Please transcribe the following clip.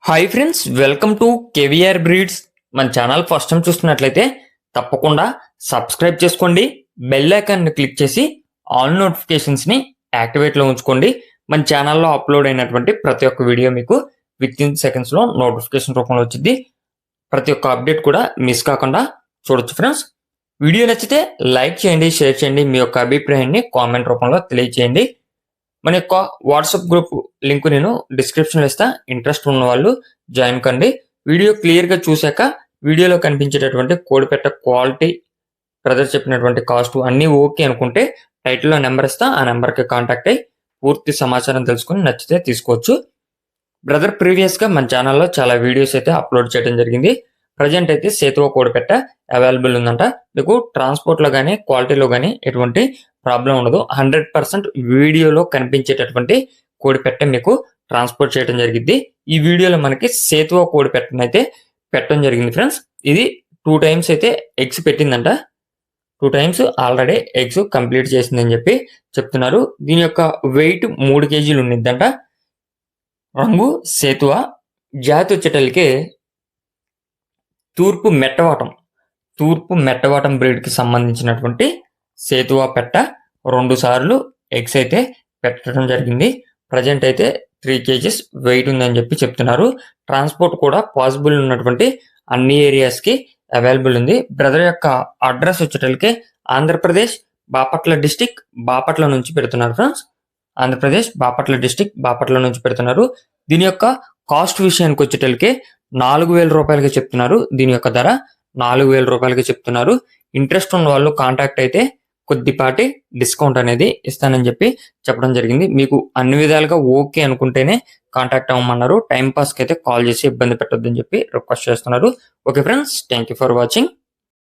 Hi friends, welcome to KVR breeds. మన channel first time చూస్తున్నట్లయితే తప్పకుండా సబ్స్క్రైబ్ చేసుకోండి. బెల్ ఐకాన్ని క్లిక్ చేసి ఆల్ నోటిఫికేషన్స్ని యాక్టివేట్లో ఉంచుకోండి. మన ఛానల్లో అప్లోడ్ అయినటువంటి ప్రతి ఒక్క వీడియో మీకు విత్ ఇన్ సెకండ్స్లో నోటిఫికేషన్ రూపంలో వచ్చింది. ప్రతి ఒక్క అప్డేట్ కూడా మిస్ కాకుండా చూడొచ్చు ఫ్రెండ్స్. వీడియో నచ్చితే లైక్ చేయండి, షేర్ చేయండి, మీ యొక్క అభిప్రాయాన్ని కామెంట్ రూపంలో తెలియజేయండి. మన యొక్క వాట్సాప్ గ్రూప్ లింక్ నేను డిస్క్రిప్షన్లో ఇస్తా. ఇంట్రెస్ట్ ఉన్న వాళ్ళు జాయిన్ కండి. వీడియో క్లియర్గా చూశాక వీడియోలో కనిపించేటటువంటి కోడిపెట్ట క్వాలిటీ, బ్రదర్ చెప్పినటువంటి కాస్ట్ అన్నీ ఓకే అనుకుంటే టైటిల్లో నెంబర్ ఇస్తా. ఆ నెంబర్కి కాంటాక్ట్ అయ్యి పూర్తి సమాచారం తెలుసుకుని నచ్చితే తీసుకోవచ్చు. బ్రదర్ ప్రీవియస్గా మన ఛానల్లో చాలా వీడియోస్ అయితే అప్లోడ్ చేయడం జరిగింది. ప్రజెంట్ అయితే సేతువ కోడిపెట్ట అవైలబుల్ ఉందంట. మీకు ట్రాన్స్పోర్ట్లో కానీ క్వాలిటీలో కానీ ఎటువంటి ప్రాబ్లం ఉండదు. 100% వీడియోలో కనిపించేటటువంటి కోడిపెట్ట మీకు ట్రాన్స్పోర్ట్ చేయడం జరిగింది. ఈ వీడియోలో మనకి సేతువ కోడిపెట్టను అయితే పెట్టడం జరిగింది ఫ్రెండ్స్. ఇది 2 times అయితే ఎగ్స్ పెట్టిందంట. 2 times ఆల్రెడీ ఎగ్స్ కంప్లీట్ చేసిందని చెప్పి చెప్తున్నారు. దీని యొక్క వెయిట్ 3 kg ఉండిద్దంట. రంగు సేతువ. జాతి వచ్చేటల్లికి తూర్పు మెట్టవాటం బ్రీడ్కి సంబంధించినటువంటి సేతువ పెట్ట 2 సార్లు ఎగ్స్ అయితే పెట్టడం జరిగింది. ప్రజెంట్ అయితే 3 kg వెయిట్ ఉందని చెప్పి చెప్తున్నారు. ట్రాన్స్పోర్ట్ కూడా పాసిబుల్ ఉన్నటువంటి అన్ని ఏరియాస్కి అవైలబుల్ ఉంది. బ్రదర్ యొక్క అడ్రస్ వచ్చేటల్లికి ఆంధ్రప్రదేశ్ బాపట్ల డిస్టిక్ బాపట్ల నుంచి పెడుతున్నారు ఫ్రెండ్స్. ఆంధ్రప్రదేశ్ బాపట్ల డిస్టిక్ బాపట్ల నుంచి పెడుతున్నారు. దీని యొక్క కాస్ట్ విషయానికి వచ్చేటల్లికి 4,000 రూపాయలకి చెప్తున్నారు. దీని యొక్క ధర 4,000 రూపాయలకి చెప్తున్నారు. ఇంట్రెస్ట్ ఉన్న వాళ్ళు కాంటాక్ట్ అయితే కొద్దిపాటి డిస్కౌంట్ అనేది ఇస్తానని చెప్పి చెప్పడం జరిగింది. మీకు అన్ని విధాలుగా ఓకే అనుకుంటేనే కాంటాక్ట్ అవ్వమన్నారు. టైం పాస్కి అయితే కాల్ చేసి ఇబ్బంది పెట్టొద్దని చెప్పి రిక్వెస్ట్ చేస్తున్నారు. Okay friends, thank you for watching.